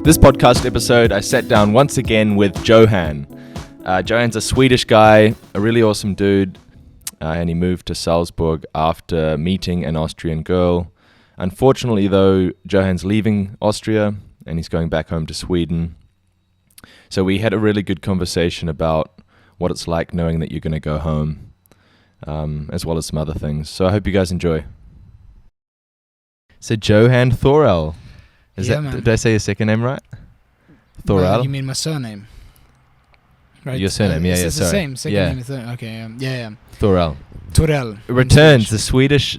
This podcast episode, I sat down once again with Johan. Johan's a Swedish guy, a really awesome dude, and he moved to Salzburg after meeting an Austrian girl. Unfortunately, though, Johan's leaving Austria and he's going back home to Sweden. So we had a really good conversation about what it's like knowing that you're going to go home, as well as some other things. So I hope you guys enjoy. So Johan Thorell. Did I say your second name right? Thorell? Well, you mean my surname? Right? Your surname, yeah, sorry. sorry. The same, second yeah. name is okay, yeah. Thorell. Thorell. Returns, the Swedish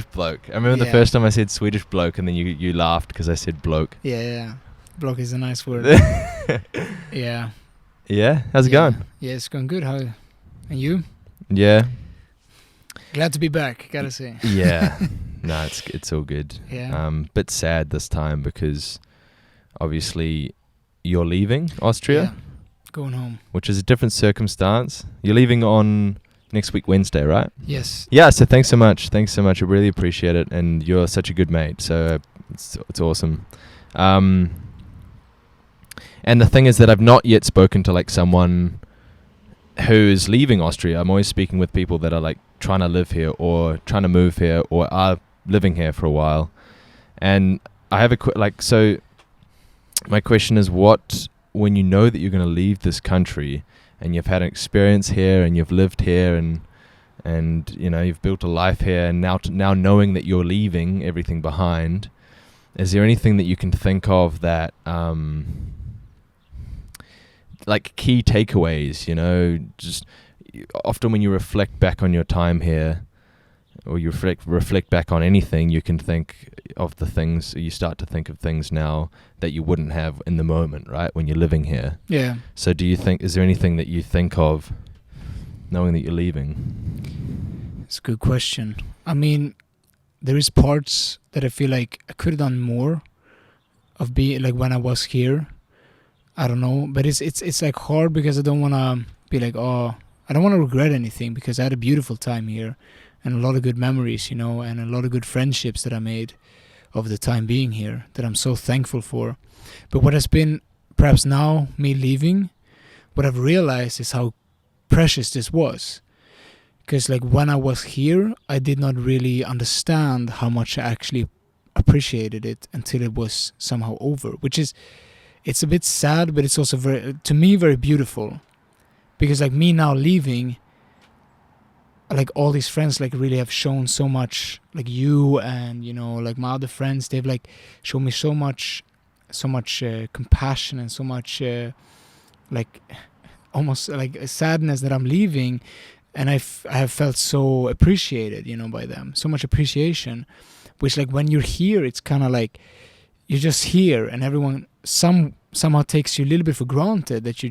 bloke. I remember the Yeah. first time I said Swedish bloke and then you laughed because I said bloke. Yeah. Bloke is a nice word. Yeah. Yeah? How's it going? Yeah, it's going good. How? And you? Yeah. Glad to be back, gotta say. Yeah. No, it's all good. Yeah. Bit sad this time because obviously you're leaving Austria, Yeah. Going home. which is a different circumstance. You're leaving on next week Wednesday, right? Yes. Yeah, so thanks so much. I really appreciate it, and you're such a good mate, so it's awesome. And the thing is that I've not yet spoken to like someone who's leaving Austria. I'm always speaking with people that are like trying to live here or trying to move here or are living here for a while. And I have so my question is, what, when you know that you're going to leave this country and you've had an experience here and you've lived here and you know you've built a life here, and now knowing that you're leaving everything behind, is there anything that you can think of that like key takeaways, you know, just often when you reflect back on your time here or you reflect back on anything, you can think of the things, you start to think of things now that you wouldn't have in the moment, right, when you're living here. Yeah. So is there anything that you think of knowing that you're leaving? It's a good question. I mean, there is parts that I feel like I could have done more of being like when I was here. I don't know, but it's like hard because I don't want to be like, oh, I don't want to regret anything because I had a beautiful time here and a lot of good memories, you know, and a lot of good friendships that I made over the time being here that I'm so thankful for. But what has been perhaps now me leaving, what I've realized is how precious this was. Because like when I was here, I did not really understand how much I actually appreciated it until it was somehow over, which is, it's a bit sad, but it's also to me, very beautiful. Because like me now leaving, like all these friends like really have shown so much, like you and, you know, like my other friends, they've like shown me so much compassion and so much like almost like a sadness that I'm leaving. And I have felt so appreciated, you know, by them. So much appreciation, which like when you're here, it's kind of like you're just here and everyone somehow takes you a little bit for granted that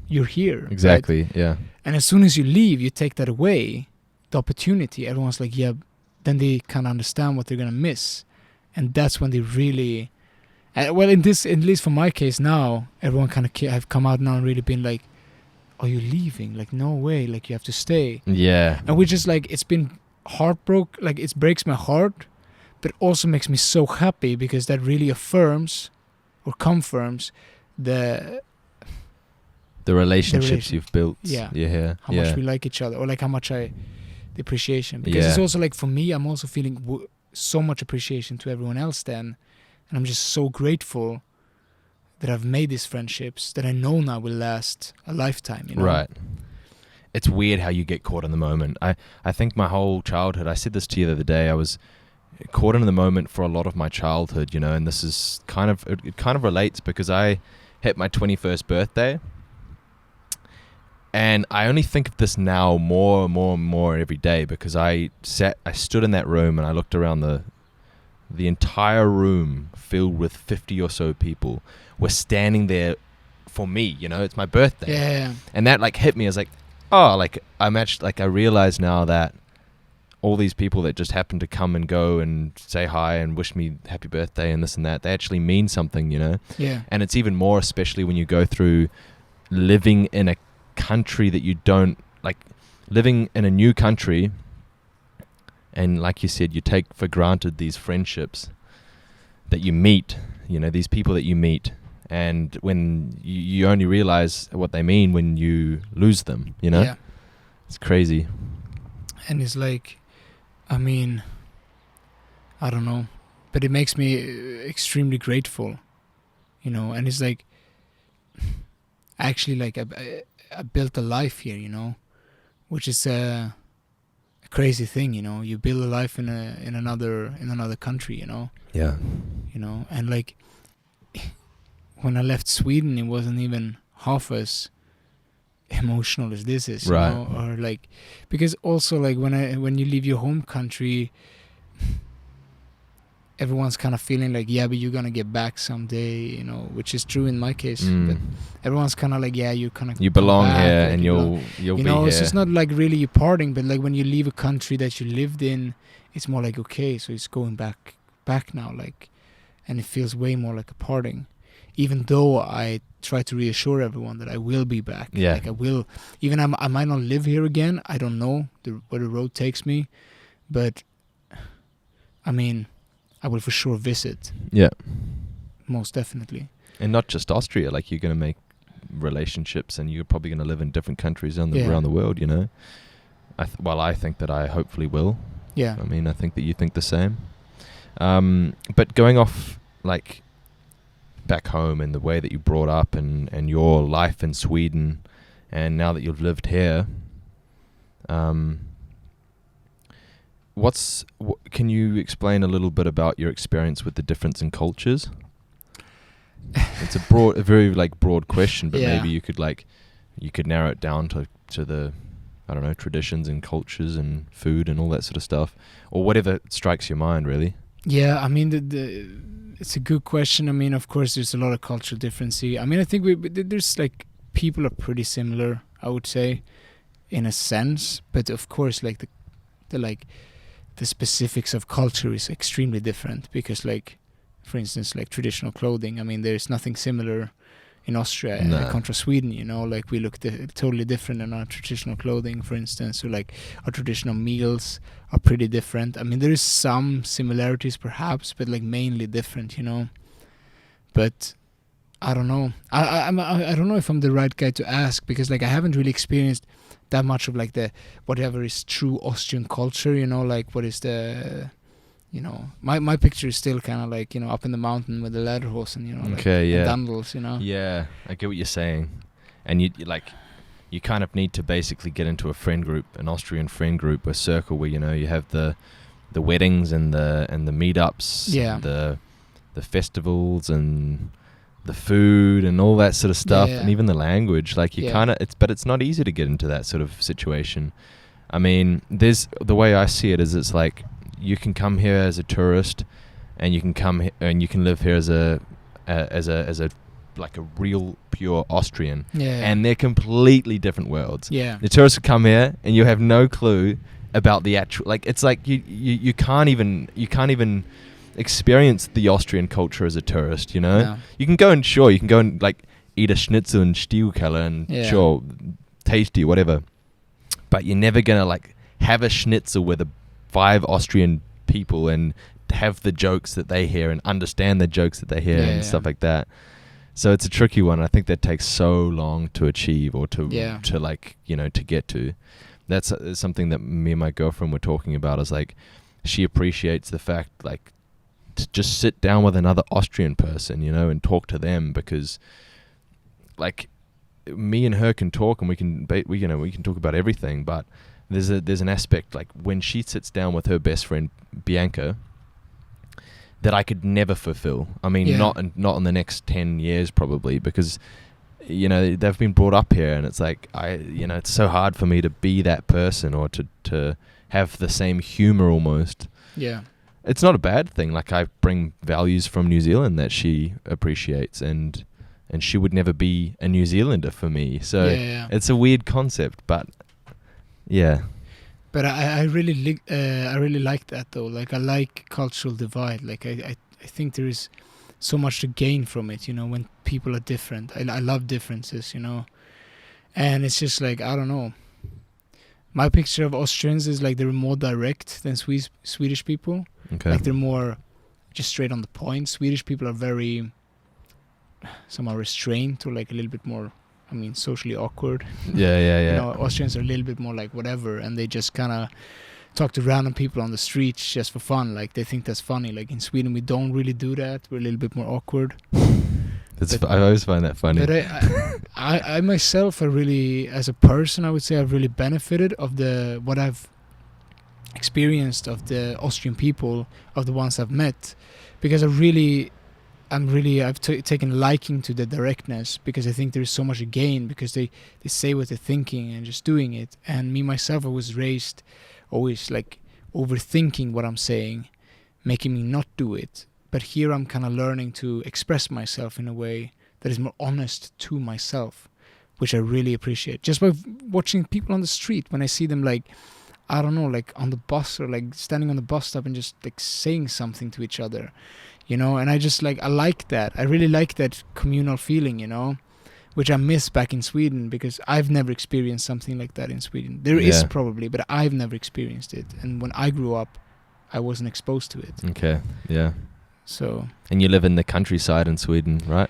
you're here. Exactly, right? yeah. And as soon as you leave, you take that away, the opportunity. Everyone's like, yeah, then they kind of understand what they're going to miss. And that's when they really, well, at least for my case now, everyone kind of have come out now and really been like, oh, you're leaving? Like, no way, like you have to stay. Yeah. And which is like, it's been heartbroken, like it breaks my heart, but also makes me so happy because that really affirms or confirms the relationships you've built. Yeah. Yeah. How much we like each other, or like how much the appreciation. Because it's also like for me, I'm also feeling so much appreciation to everyone else then. And I'm just so grateful that I've made these friendships that I know now will last a lifetime, you know? Right. It's weird how you get caught in the moment. I think my whole childhood, I said this to you the other day, I was caught in the moment for a lot of my childhood, you know, and this is it kind of relates because I hit my 21st birthday and I only think of this now more and more every day because I stood in that room and I looked around the entire room filled with 50 or so people were standing there for me, you know, it's my birthday. Yeah. And that like hit me. I was like, oh, like I realize now that all these people that just happen to come and go and say hi and wish me happy birthday and this and that, they actually mean something, you know? Yeah. And it's even more, especially when you go through living in a country that you don't, like living in a new country And like you said, you take for granted these friendships that you meet, you know, these people that you meet, and when you only realize what they mean when you lose them, you know? Yeah. It's crazy. And it's like, I mean, I don't know, but it makes me extremely grateful, you know. And it's like, actually, like I built a life here, you know, which is a crazy thing, you know. You build a life in another country, you know. Yeah. You know, and like when I left Sweden, it wasn't even half as emotional as this is, you Right. know, or like, because also like when you leave your home country, everyone's kind of feeling like, yeah, but you're gonna get back someday, you know, which is true in my case. But everyone's kind of like, yeah, you kind of You belong back, here, like and you'll you be know, here. it's just not like really you parting, but like when you leave a country that you lived in, it's more like, okay, so it's going back now, like, and it feels way more like a parting, even though I try to reassure everyone that I will be back. Yeah. Like I will, even I might not live here again. I don't know where the road takes me, but I mean, I will for sure visit. Yeah. Most definitely. And not just Austria, like you're going to make relationships, and you're probably going to live in different countries around the world, you know. I think that I hopefully will. Yeah. I mean, I think that you think the same. But going off, like, back home and the way that you brought up and your life in Sweden, and now that you've lived here, can you explain a little bit about your experience with the difference in cultures? It's a very like broad question, but maybe you could narrow it down to the, I don't know, traditions and cultures and food and all that sort of stuff, or whatever strikes your mind, really. Yeah, I mean, it's a good question. I mean, of course, there's a lot of cultural difference. I mean, I think there's like, people are pretty similar, I would say, in a sense, but of course, like the specifics of culture is extremely different, because like, for instance, like traditional clothing, I mean, there's nothing similar in Austria contra Sweden, you know, like we look totally different in our traditional clothing, for instance, or like our traditional meals are pretty different. I mean, there is some similarities perhaps, but like mainly different, you know. But I don't know. I don't know if I'm the right guy to ask, because like I haven't really experienced that much of like the whatever is true Austrian culture, you know, like what is the, you know, my picture is still kind of like, you know, up in the mountain with the lederhosen, you know, Okay, like, and dandels, you know. Yeah, I get what you're saying, and you kind of need to basically get into a friend group, an Austrian friend group, a circle where, you know, you have the weddings and the meetups, the festivals and the food and all that sort of stuff, and even the language. Like you kind of, but it's not easy to get into that sort of situation. I mean, the way I see it is, it's like you can come here as a tourist, and you can come and you can live here as a like a real pure Austrian, and they're completely different worlds. Yeah, the tourists come here and you have no clue about the actual, like, it's like you can't even experience the Austrian culture as a tourist, you know. No. You can go and like eat a schnitzel and Stielkeller and sure, tasty, whatever, but you're never gonna like have a schnitzel with 5 Austrian people and have the jokes that they hear and understand the jokes that they hear and stuff like that. So it's a tricky one. I think that takes so long to achieve, or to like, you know, to get to. That's something that me and my girlfriend were talking about, is like, she appreciates the fact, like, to just sit down with another Austrian person, you know, and talk to them, because like me and her can talk, and we can talk about everything, but there's an aspect, like when she sits down with her best friend Bianca, that I could never fulfill. I mean, not in the next 10 years probably, because, you know, they've been brought up here, and it's like, it's so hard for me to be that person, or to have the same humor almost. Yeah. It's not a bad thing. Like, I bring values from New Zealand that she appreciates, and she would never be a New Zealander for me. So it's a weird concept, but yeah. But I really like that though. Like, I like cultural divide. Like, I think there is so much to gain from it, you know, when people are different. I love differences, you know. And it's just like, I don't know. My picture of Austrians is like they're more direct than Swedish people. Okay. Like, they're more just straight on the point. Swedish people are very, somehow restrained or like a little bit more, I mean, socially awkward. Yeah. You know, Austrians are a little bit more like whatever, and they just kind of talk to random people on the streets just for fun. Like they think that's funny. Like in Sweden, we don't really do that. We're a little bit more awkward. I always find that funny. But I myself, I really, as a person, I would say I've really benefited of what I've experienced of the Austrian people, of the ones I've met, because I've taken liking to the directness, because I think there is so much gain, because they say what they're thinking and just doing it. And me myself, I was raised always like overthinking what I'm saying, making me not do it. But here I'm kind of learning to express myself in a way that is more honest to myself, which I really appreciate. Just by watching people on the street, when I see them like, I don't know, like on the bus or like standing on the bus stop and just like saying something to each other, you know, and I just like, I like that. I really like that communal feeling, you know, which I miss back in Sweden, because I've never experienced something like that in Sweden. There is probably, but I've never experienced it. And when I grew up, I wasn't exposed to it. Okay, yeah. So. And you live in the countryside in Sweden, right?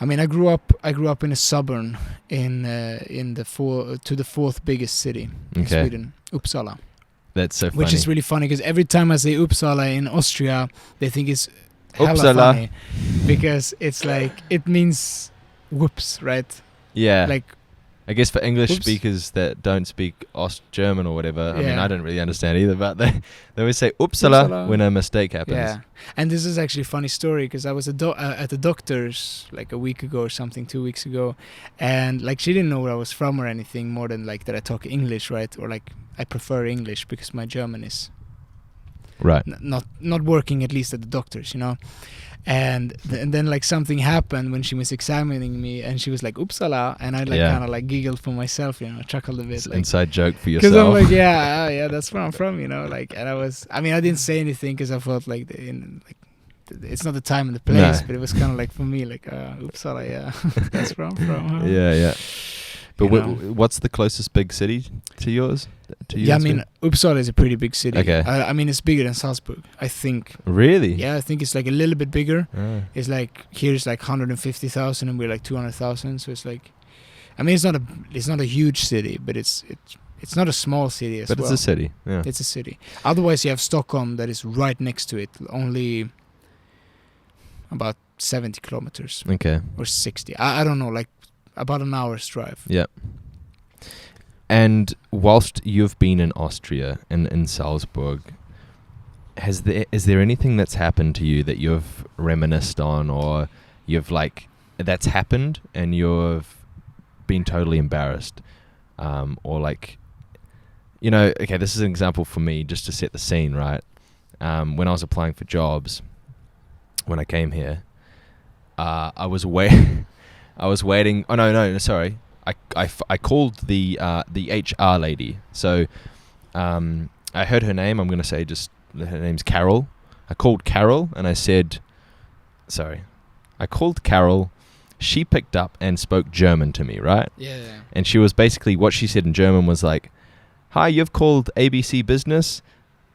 I mean, I grew up in a suburb to the fourth biggest city in Sweden, Uppsala. That's so funny. Which is really funny, because every time I say Uppsala in Austria, they think it's hella Uppsala. funny, because it's like, it means whoops, right? Yeah. Like, I guess for English whoops. speakers that don't speak German or whatever, I mean, Yeah. I don't really understand either, but they always say Uppsala when a mistake happens. yeah. And this is actually a funny story, because I was at the doctor's like a week ago or something, 2 weeks ago, and like she didn't know where I was from or anything, more than like that I talk English, right? Or like I prefer English, because my German is Right. not working, at least at the doctor's, you know. And then like something happened when she was examining me, and she was like Uppsala, and I like kind of like giggled for myself, you know, chuckled a bit. It's like, inside joke for yourself. because I'm like, yeah, that's where I'm from, you know. Like, and I didn't say anything, because I felt like it's not the time and the place, but it was kind of like for me, like Uppsala, yeah, that's where I'm from. Huh? Yeah. But what's the closest big city to yours? I mean, Uppsala is a pretty big city. Okay. I mean, it's bigger than Salzburg, I think. Really? Yeah, I think it's like a little bit bigger. Ah. It's like, here's like 150,000 and we're like 200,000. So it's like, I mean, it's not a huge city, but it's not a small city as well. But it's a city. Yeah. It's a city. Otherwise, you have Stockholm that is right next to it, only about 70 kilometers. Okay. Or 60. I don't know, like about an hour's drive. Yeah. And whilst you've been in Austria and in Salzburg, is there anything that's happened to you that you've reminisced on, or you've like that's happened and you've been totally embarrassed, or like, you know, okay, this is an example for me just to set the scene, right? When I was applying for jobs, when I came here, I was waiting. Oh no, sorry. I called the HR lady. So I heard her name. I'm going to say just her name's Carol. I called Carol and I said, sorry. I called Carol. She picked up and spoke German to me, right? Yeah. And she was basically, what she said in German was like, "Hi, you've called ABC Business.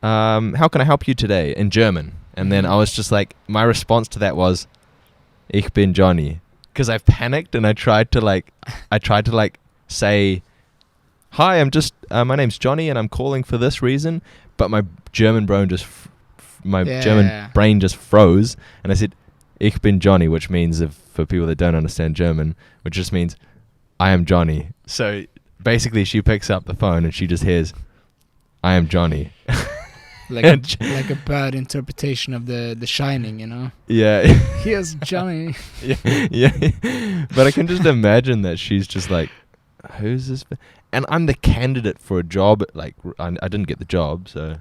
How can I help you today?" In German. And then I was just like, my response to that was, "Ich bin Johnny." Because I panicked and I tried to say, "Hi, I'm just my name's Johnny and I'm calling for this reason," but my German brain just froze, and I said, "Ich bin Johnny," which means, for people that don't understand German, which just means I am Johnny. So basically, she picks up the phone and she just hears, "I am Johnny." Like a bad interpretation of the Shining, you know? Yeah. Here's Johnny. yeah. But I can just imagine that she's just like, "Who's this?" And I'm the candidate for a job. Like, I didn't get the job, so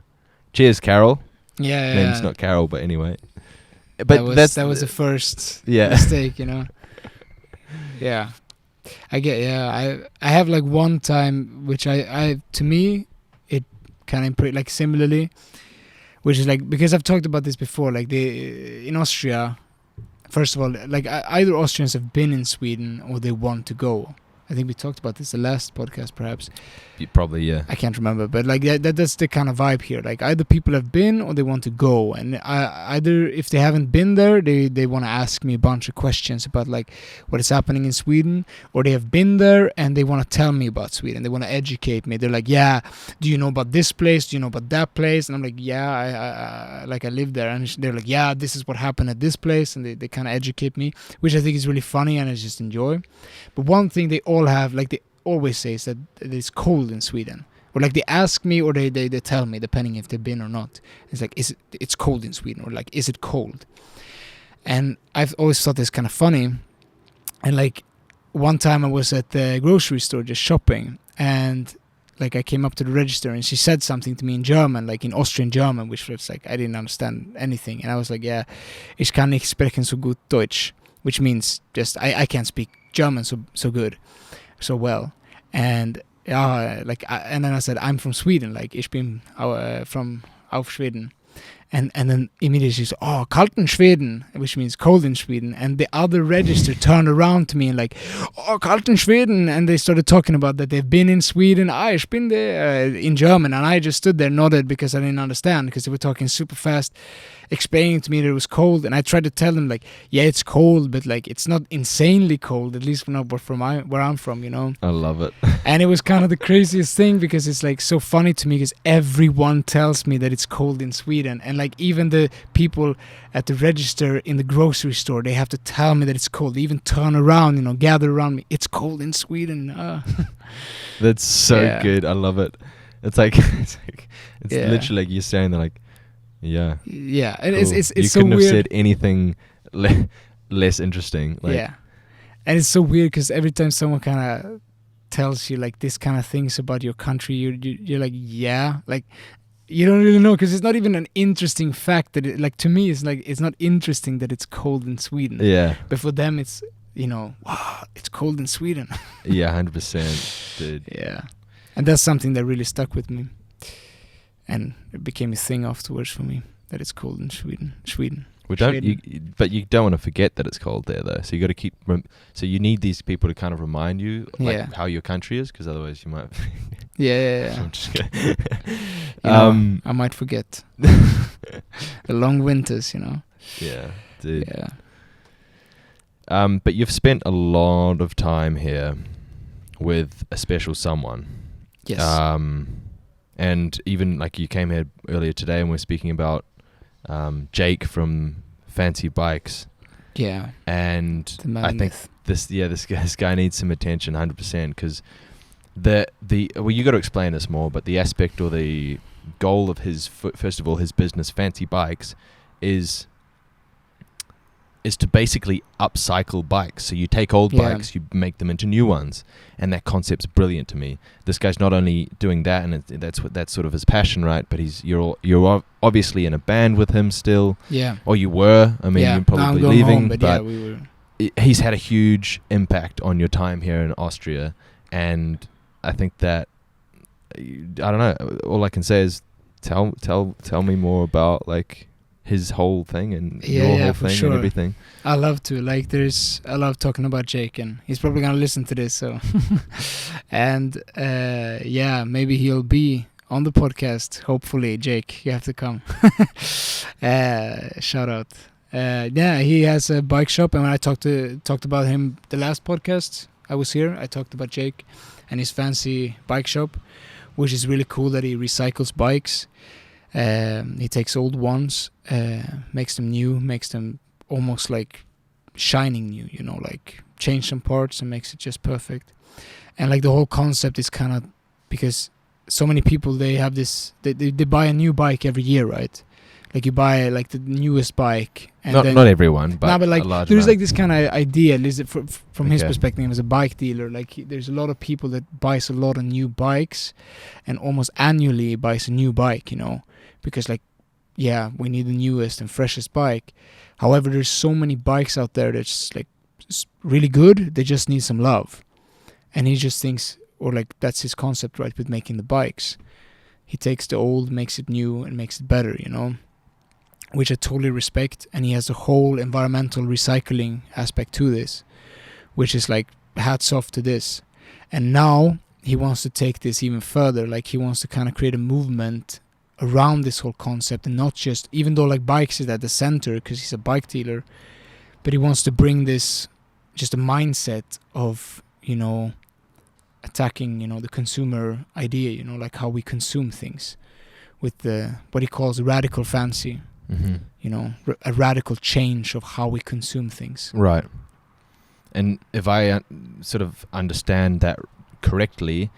cheers, Carol. Yeah. Name's not Carol, but anyway. But that was the first mistake, you know? Yeah. I have like one time, which I to me, it kind of like similarly, which is like, because I've talked about this before, like in Austria, first of all, like either Austrians have been in Sweden or they want to go, I think we talked about this the last podcast, perhaps. Probably, yeah. I can't remember, but like that's the kind of vibe here. Like either people have been or they want to go, and either if they haven't been there, they want to ask me a bunch of questions about like what is happening in Sweden, or they have been there and they want to tell me about Sweden. They want to educate me. They're like, yeah, do you know about this place? Do you know about that place? And I'm like, yeah, I live there. And they're like, yeah, this is what happened at this place, and they kind of educate me, which I think is really funny and I just enjoy. But one thing they all have, like they always say, is that it's cold in Sweden, or like they ask me, or they tell me, depending if they've been or not. It's like, it's cold in Sweden, or like, is it cold? And I've always thought this kind of funny. And like one time I was at the grocery store just shopping, and like I came up to the register and she said something to me in German, like in Austrian German, which was like I didn't understand anything. And I was like, yeah, ich kann nicht sprechen so gut Deutsch, which means just I can't speak German so good, so well. And and then I said, I'm from Sweden, like ich bin from auf Sweden. And then immediately she said, oh, kalt in Schweden, which means cold in Sweden. And the other register turned around to me and like, oh, kalt in Schweden. And they started talking about that they've been in Sweden. Ich bin there, in German. And I just stood there, nodded, because I didn't understand, because they were talking super fast, explaining to me that it was cold. And I tried to tell them, like, yeah, it's cold, but like it's not insanely cold, at least not where I'm from, you know. I love it. And it was kind of the craziest thing, because it's like so funny to me, because everyone tells me that it's cold in Sweden. And like even the people at the register in the grocery store, they have to tell me that it's cold. They even turn around, you know, gather around me. It's cold in Sweden. That's so good. I love it. It's like it's literally like you're saying that, like, yeah. Yeah, and cool. it's you so couldn't weird. have said anything less interesting. Like, yeah, and it's so weird because every time someone kind of tells you like this kind of things about your country, you're like, yeah, like you don't really know, because it's not even an interesting fact that it, like, to me it's like it's not interesting that it's cold in Sweden. Yeah, but for them it's, you know, wow, it's cold in Sweden. Yeah, 100%, dude. Yeah, and that's something that really stuck with me. And it became a thing afterwards for me, that it's cold in Sweden. But you don't want to forget that it's cold there, though. So you got to keep. So you need these people to kind of remind you, like, how your country is, because otherwise you might. Yeah. I'm just kidding. I might forget the long winters, you know. Yeah, dude. Yeah. But you've spent a lot of time here with a special someone. Yes. And even like you came here earlier today and we're speaking about Jake from Fancy Bikes. Yeah. And I think this guy needs some attention 100%, because you got to explain this more, but the aspect or the goal of his, first of all, his business, Fancy Bikes, is to basically upcycle bikes. So you take old bikes, you make them into new ones, and that concept's brilliant to me. This guy's not only doing that, and that's sort of his passion, right? But you're obviously in a band with him still. Yeah. Or you were. I mean, you're probably leaving, home, but we were. He's had a huge impact on your time here in Austria, and I think that, I don't know, all I can say is tell me more about like his whole thing and your whole thing and everything. I love to. Like, I love talking about Jake, and he's probably gonna listen to this. So, and maybe he'll be on the podcast. Hopefully, Jake, you have to come. Shout out. He has a bike shop, and when I talked about him the last podcast I was here, I talked about Jake and his fancy bike shop, which is really cool that he recycles bikes. He takes old ones, makes them new, makes them almost like shining new, you know, like change some parts and makes it just perfect. And like the whole concept is kind of, because so many people, they have this, they buy a new bike every year, right? Like you buy like the newest bike, and not everyone, but like a large there's amount. Like this kind of idea, at least from his perspective as a bike dealer. Like there's a lot of people that buys a lot of new bikes, and almost annually buys a new bike, you know, because like, yeah, we need the newest and freshest bike. However, there's so many bikes out there that's like really good. They just need some love, and he just thinks, or like that's his concept, right, with making the bikes. He takes the old, makes it new, and makes it better, you know, which I totally respect. And he has a whole environmental recycling aspect to this, which is like hats off to this. And now he wants to take this even further. Like he wants to kind of create a movement around this whole concept, and not just, even though like bikes is at the center because he's a bike dealer, but he wants to bring this, just a mindset of, you know, attacking, you know, the consumer idea, you know, like how we consume things with the, what he calls radical fancy, you know, a radical change of how we consume things. Right. And if I sort of understand that correctly,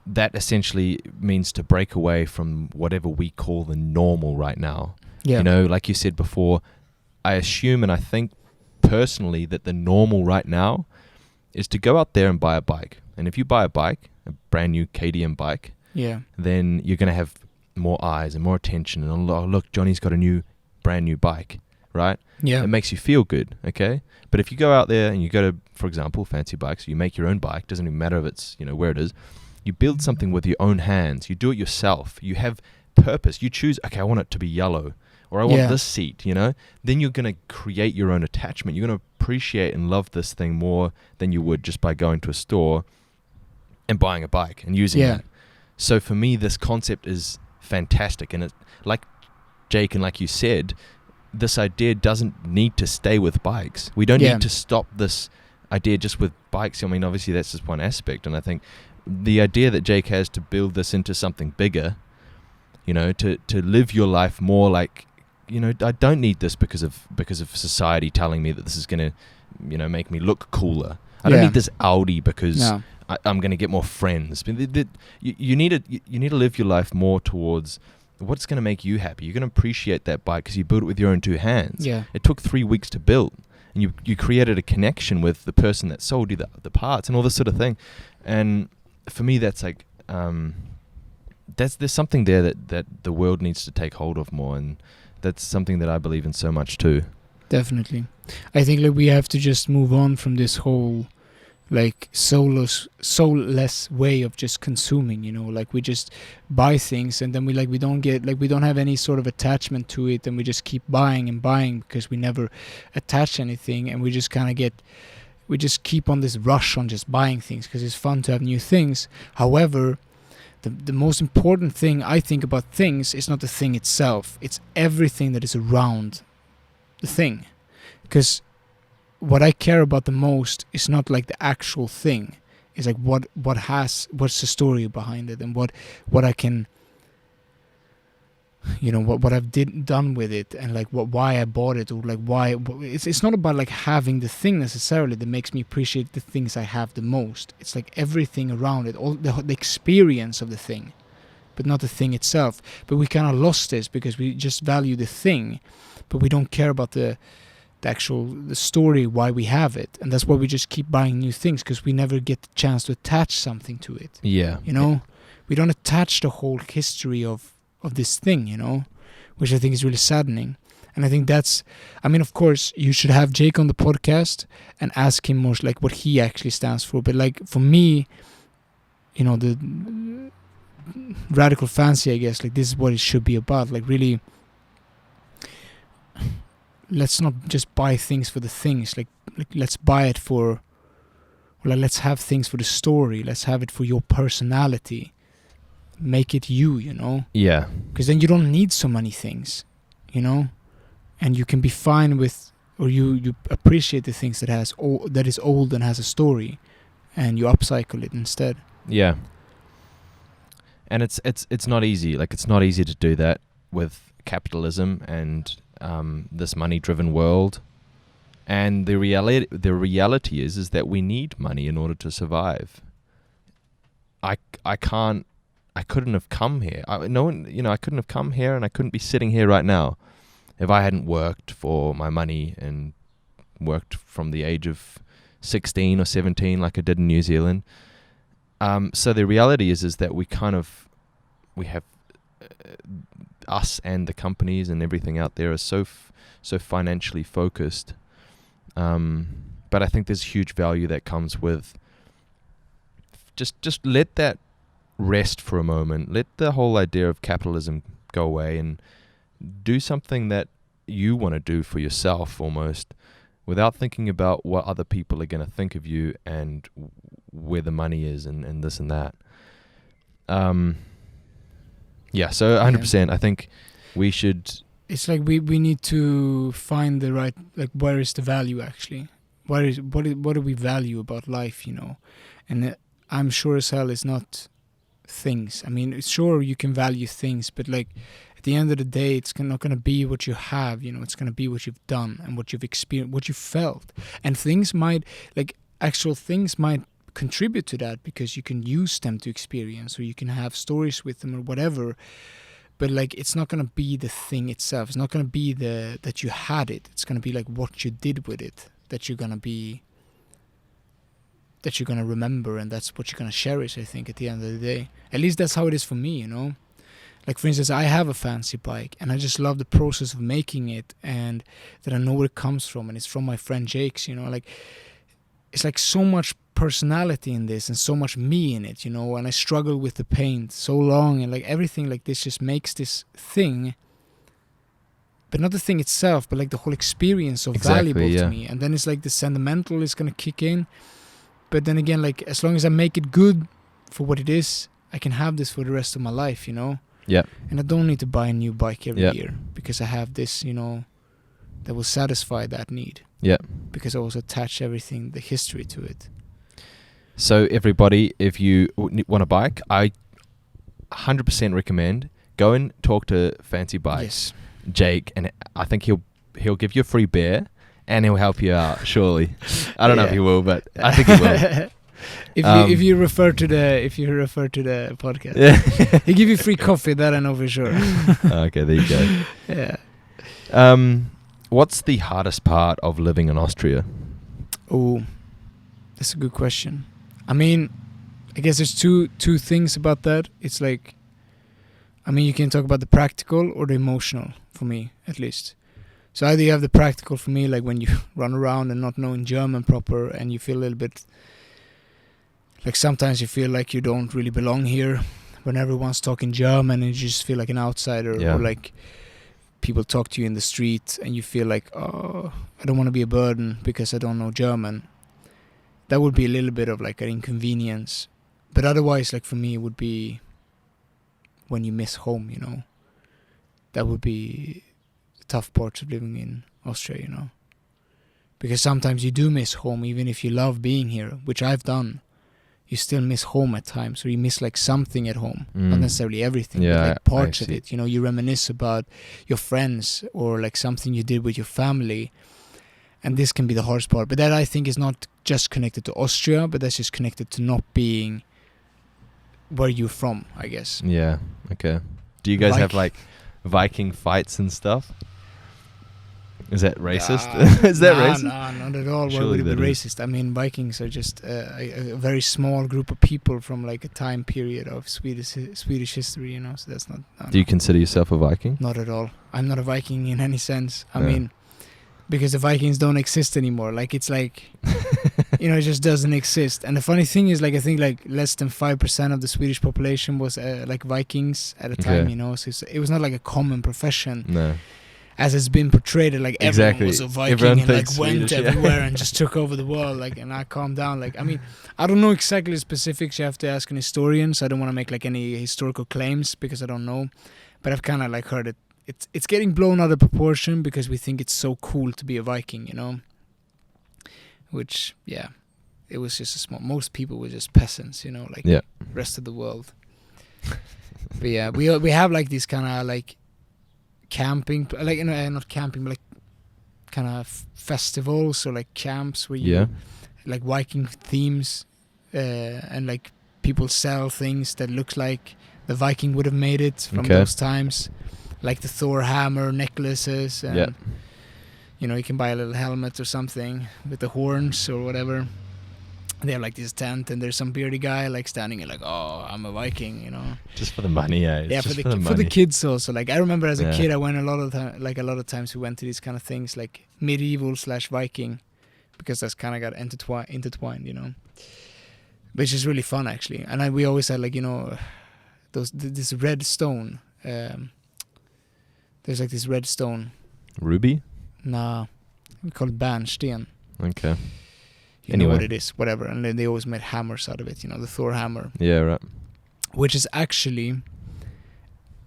that essentially means to break away from whatever we call the normal right now. Yeah. You know, like you said before, I assume and I think personally that the normal right now is to go out there and buy a bike. And if you buy a bike, a brand new KTM bike, Yeah. then you're going to have more eyes and more attention. And oh, look, Johnny's got a brand new bike, right? Yeah. It makes you feel good, okay? But if you go out there and you go to, for example, Fancy Bikes, you make your own bike, doesn't even matter if it's, you know, where it is. You build something with your own hands. You do it yourself. You have purpose. You choose, okay, I want it to be yellow, or I want this seat, you know? Then you're going to create your own attachment. You're going to appreciate and love this thing more than you would just by going to a store and buying a bike and using it. So for me, this concept is fantastic. And it, like Jake and like you said, this idea doesn't need to stay with bikes. We don't need to stop this idea just with bikes. I mean, obviously that's just one aspect. And I think the idea that Jake has to build this into something bigger, you know, to live your life more like, you know, I don't need this because of society telling me that this is going to, you know, make me look cooler. I don't need this Audi because I'm going to get more friends. You need to live your life more towards what's going to make you happy. You're going to appreciate that bike because you built it with your own two hands. Yeah. It took 3 weeks to build, and you created a connection with the person that sold you the parts and all this sort of thing. And for me, that's like there's something there that the world needs to take hold of more, and that's something that I believe in so much too. Definitely. I think like we have to just move on from this whole like soulless way of just consuming, you know, like we just buy things and then we don't have any sort of attachment to it, and we just keep buying and buying because we never attach anything, and we just keep on this rush on just buying things because it's fun to have new things. However, the most important thing I think about things is not the thing itself, it's everything that is around the thing. Because what I care about the most is not like the actual thing. It's like what's the story behind it, and what I can, you know, what I've done with it, and like why I bought it, or like why. It's not about like having the thing necessarily that makes me appreciate the things I have the most. It's like everything around it, all the experience of the thing, but not the thing itself. But we kind of lost this because we just value the thing, but we don't care about the story why we have it. And that's why we just keep buying new things, because we never get the chance to attach something to it. Yeah. You know, we don't attach the whole history of this thing, you know, which I think is really saddening. And I think of course you should have Jake on the podcast and ask him more like what he actually stands for. But like for me, you know, the radical fancy, I guess, like this is what it should be about. Like really, let's not just buy things for the things. Like let's buy it for, well, let's have things for the story. Let's have it for your personality. Make it you know? Yeah. Because then you don't need so many things, you know? And you can be fine with, or you appreciate the things that is old and has a story, and you upcycle it instead. Yeah. And it's not easy. Like it's not easy to do that with capitalism and this money-driven world. And the reality is that we need money in order to survive. I couldn't have come here. I couldn't have come here, and I couldn't be sitting here right now if I hadn't worked for my money and worked from the age of 16 or 17 like I did in New Zealand. So the reality is that we have us and the companies and everything out there are so financially focused. But I think there's huge value that comes with just let that rest for a moment. Let the whole idea of capitalism go away and do something that you want to do for yourself almost, without thinking about what other people are going to think of you and where the money is and this and that. Yeah, so 100%. I think we should. It's like we need to find the right, like, where is the value actually? What do we value about life, you know? And I'm sure as hell it's not things. I mean, sure you can value things, but like at the end of the day, it's not going to be what you have, you know. It's going to be what you've done and what you've experienced, what you felt. And things might, like, actual things might contribute to that because you can use them to experience, or you can have stories with them or whatever. But like, it's not going to be the thing itself. It's not going to be that you had it. It's going to be like what you did with it that you're going to remember, and that's what you're going to cherish, I think, at the end of the day. At least that's how it is for me, you know. Like, for instance, I have a fancy bike, and I just love the process of making it, and that I know where it comes from, and it's from my friend Jake's, you know. Like, it's like so much personality in this and so much me in it, you know. And I struggle with the paint so long, and like everything like this just makes this thing, but not the thing itself, but like the whole experience so valuable to me. And then it's like the sentimental is gonna kick in, but then again, like, as long as I make it good for what it is, I can have this for the rest of my life, you know. Yeah. And I don't need to buy a new bike every year because I have this, you know, that will satisfy that need. Yeah. Because I also attach everything, the history to it. So everybody, if you want a bike, I 100% recommend go and talk to Fancy Bikes, Jake, and I think he'll give you a free beer and he'll help you out. Surely, I don't know if he will, but I think he will. If you refer to the podcast, he give you free coffee. That I know for sure. Okay, there you go. Yeah. What's the hardest part of living in Austria? Oh, that's a good question. I mean, I guess there's two things about that. It's like, I mean, you can talk about the practical or the emotional, for me, at least. So either you have the practical for me, like when you run around and not knowing German proper, and you feel a little bit, like sometimes you feel like you don't really belong here when everyone's talking German, and you just feel like an outsider, or like people talk to you in the street and you feel like, oh, I don't want to be a burden because I don't know German. That would be a little bit of like an inconvenience. But otherwise, like for me, it would be when you miss home, you know. That would be the tough parts of living in Austria, you know. Because sometimes you do miss home, even if you love being here, which I've done. You still miss home at times, or you miss like something at home, not necessarily everything, but like parts of it. You know, you reminisce about your friends or like something you did with your family, and this can be the hardest part. But that, I think, is not just connected to Austria, but that's just connected to not being where you're from, I guess. Yeah. Okay. Do you guys have like Viking fights and stuff? Is that racist? Is that racist? No, not at all. Surely Why would it be is. racist? I mean, Vikings are just a very small group of people from like a time period of Swedish history, you know. So that's not. Do you consider yourself a Viking? Not at all. I'm not a Viking in any sense. I mean, because the Vikings don't exist anymore. Like, it's like, you know, it just doesn't exist. And the funny thing is, like, I think like less than 5% of the Swedish population was like Vikings at a time, you know. So it was not like a common profession. No. As it's been portrayed, like everyone was a Viking, everyone and like went Swedish, everywhere and just took over the world. Like, and I calmed down. Like, I mean, I don't know exactly the specifics. You have to ask an historian. So I don't want to make like any historical claims because I don't know. But I've kind of like heard it. It's getting blown out of proportion because we think it's so cool to be a Viking, you know. Which, yeah, it was just a small. Most people were just peasants, you know, like the rest of the world. But yeah, we have like these kind of like camping, like, you know, not camping, but like kind of festivals or like camps where you like Viking themes, and like people sell things that look like the Viking would have made it from those times, like the Thor Hammer necklaces, and you know, you can buy a little helmet or something with the horns or whatever. They have like this tent, and there's some beardy guy like standing and like, oh, I'm a Viking, you know. Just for the money, Yeah, for the kids also. Like, I remember as a kid, I went a lot of times we went to these kind of things like medieval/Viking, because that's kind of got intertwined, you know. Which is really fun actually. And we always had like, you know, this red stone. There's like this red stone. Ruby? Nah, we call it bärnsten. Okay. You know Anyway. what it is, whatever. And then they always made hammers out of it, the Thor Hammer. Yeah, right. Which is actually,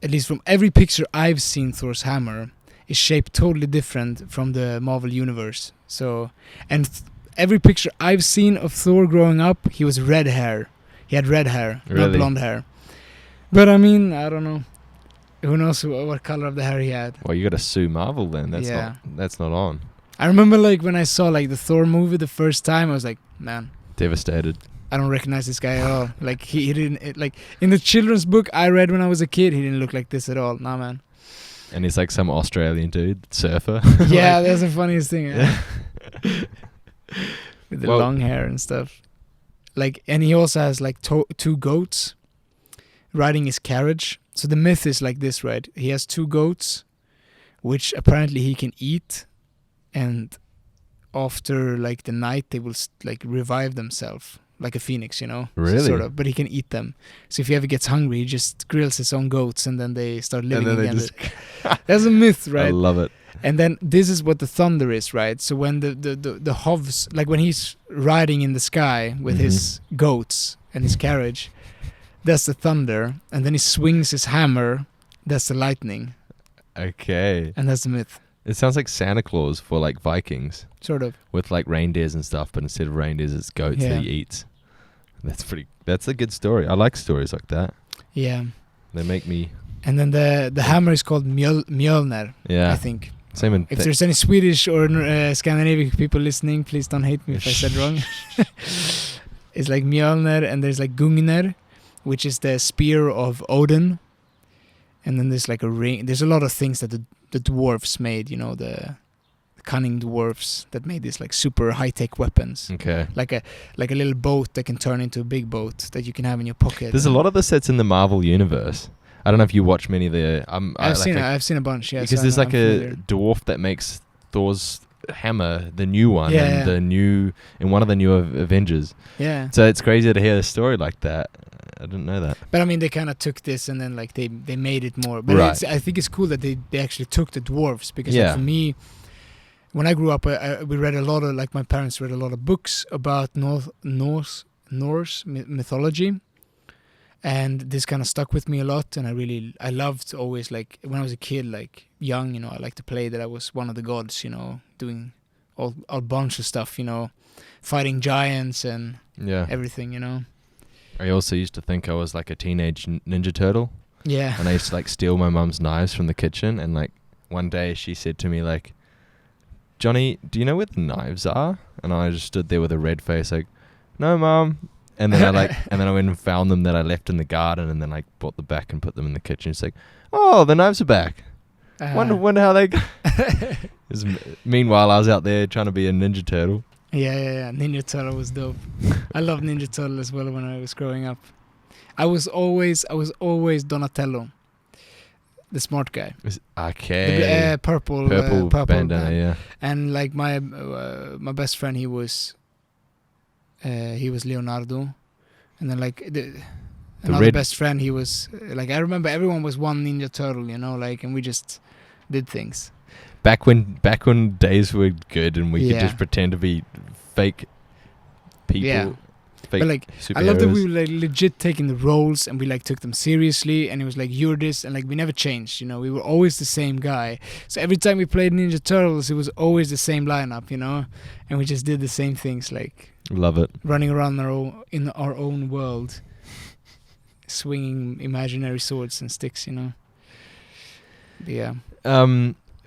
at least from every picture I've seen, Thor's hammer is shaped totally different from the Marvel universe. So, and every picture I've seen of Thor growing up, he was red hair. He had red hair, not Really? blonde hair. But I mean, I don't know. Who knows what color of the hair he had? Well, you got to sue Marvel then. That's not on. I remember like when I saw like the Thor movie the first time, I was like, man, Devastated. I don't recognize this guy at all. Like he didn't like in the children's book I read when I was a kid, he didn't look like this at all. Nah, man. And he's like some Australian dude, surfer. Yeah, Like, that's the funniest thing. Yeah. With the Well- long hair and stuff. Like, and he also has like 2 goats riding his carriage. So the myth is like this, right? He has 2 goats, which apparently he can eat, and after like the night they will like revive themselves like a phoenix, Really? sort of. But he can eat them. So if he ever gets hungry, he just grills his own goats, and then they start living And then again. they just That's a myth, I right? love it. And then this is what the thunder is, right? So when the hovs, like when he's riding in the sky with his goats and his carriage, that's the thunder. And then he swings his hammer, that's the lightning. Okay. And that's the myth, It sounds like Santa Claus for like Vikings sort of. with like reindeers and stuff, but instead of reindeers, it's goats Yeah. that he eats. That's a good story. I like stories like that. Yeah. They make me, And then the hammer is called Mjolnir, yeah. I think. Same in If there's any Swedish or Scandinavian people listening, please don't hate me if I said wrong. It's like Mjolnir, and there's like Gungnir, which is the spear of Odin. And then there's like a ring. There's a lot of things that the dwarves made, the cunning dwarves that made these like super high-tech weapons. Okay. Like a little boat that can turn into a big boat that you can have in your pocket. There's a lot of the sets in the Marvel universe. I don't know if you watch many of the. I've seen a bunch, yeah. Because so there's I'm like a familiar. dwarf that makes Thor's hammer, the new one, Yeah. and in one of the new Avengers. Yeah. So it's crazy to hear a story like that. I didn't know that. But I mean, they kind of took this and then like they made it more. But Right. I think it's cool that they actually took the dwarves, because Yeah. like, for me, when I grew up, we read a lot of, like my parents read a lot of books about Norse mythology, and this kind of stuck with me a lot. And I loved always, like when I was a kid, like young, I liked to play that I was one of the gods, doing all bunch of stuff, fighting giants and Yeah. everything, I also used to think I was like a teenage Ninja Turtle, Yeah. and I used to like steal my mum's knives from the kitchen. And like one day she said to me like, "Johnny, do you know where the knives are?" And I just stood there with a red face like, "No, Mum." And then I went and found them that I left in the garden, and then I brought them back and put them in the kitchen. It's like, "Oh, the knives are back. Wonder how they." Meanwhile, I was out there trying to be a Ninja Turtle. Yeah. Ninja Turtle was dope. I loved Ninja Turtle as well when I was growing up. I was always Donatello, the smart guy. Okay. The purple bandana, yeah. And like my best friend, he was Leonardo, and then like another red- best friend, he was like, I remember everyone was one Ninja Turtle, like, and we just did things. Back when days were good and we could Yeah. just pretend to be fake people, Yeah. fake But like, superheroes. I love that we were like legit taking the roles, and we like took them seriously, and it was like, you're this, and like we never changed, we were always the same guy. So every time we played Ninja Turtles, it was always the same lineup, and we just did the same things, like Love it. running around in our own world, swinging imaginary swords and sticks, But yeah.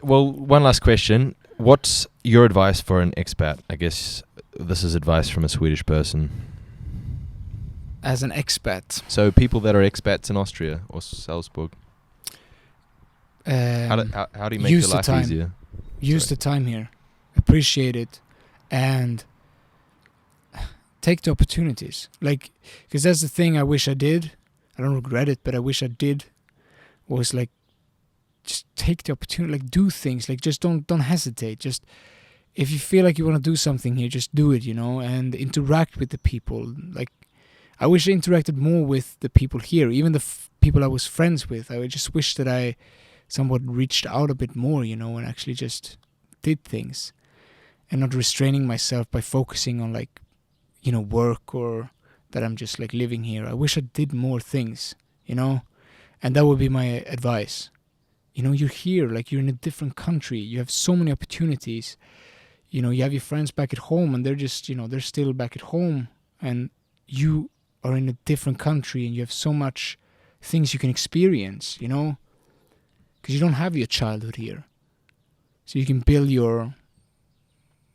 Well, one last question. What's your advice for an expat? I guess this is advice from a Swedish person. As an expat, So people that are expats in Austria or Salzburg, how do you make use your the life time. easier? use Sorry. the time here, appreciate it, and take the opportunities. Like, because that's the thing I wish I did. I don't regret it, but I wish I did. Was like, just take the opportunity. Like, do things. Like, just don't hesitate. Just if you feel like you want to do something here, just do it. And interact with the people. Like, I wish I interacted more with the people here, even the people I was friends with. I just wish that I somewhat reached out a bit more, and actually just did things. and not restraining myself by focusing on like, you know, work or that I'm just like living here. I wish I did more things, you know, and that would be my advice. You know, you're here, like you're in a different country. You have so many opportunities. You know, you have your friends back at home and they're just, you know, they're still back at home, and you are in a different country and you have so much things you can experience, you know, because you don't have your childhood here. So you can build your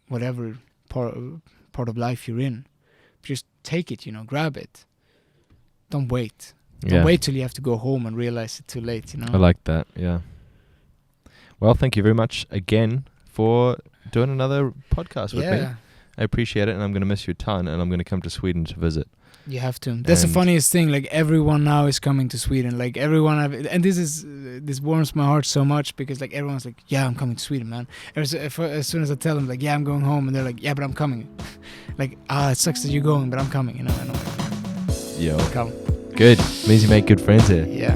whatever part of life you're in. Just take it, you know, grab it. Don't wait. Don't wait till you have to go home and realize it's too late, you know. I like that, yeah. Well, thank you very much again for doing another podcast with me. I appreciate it, and I'm going to miss you a ton, and I'm going to come to Sweden to visit. You have to. That's the funniest thing. Like, everyone now is coming to Sweden. Like, everyone, and this warms my heart so much, because like everyone's like, yeah, I'm coming to Sweden, man. As soon as I tell them like, yeah, I'm going home, and they're like, yeah, but I'm coming. Like, it sucks that you're going, but I'm coming, you know. And I'm like, yo, come. Good. Means you make good friends here. Yeah.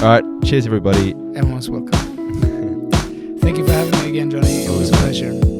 All right. Cheers, everybody. Everyone's welcome. Thank you for having me again, Johnny. It was a pleasure.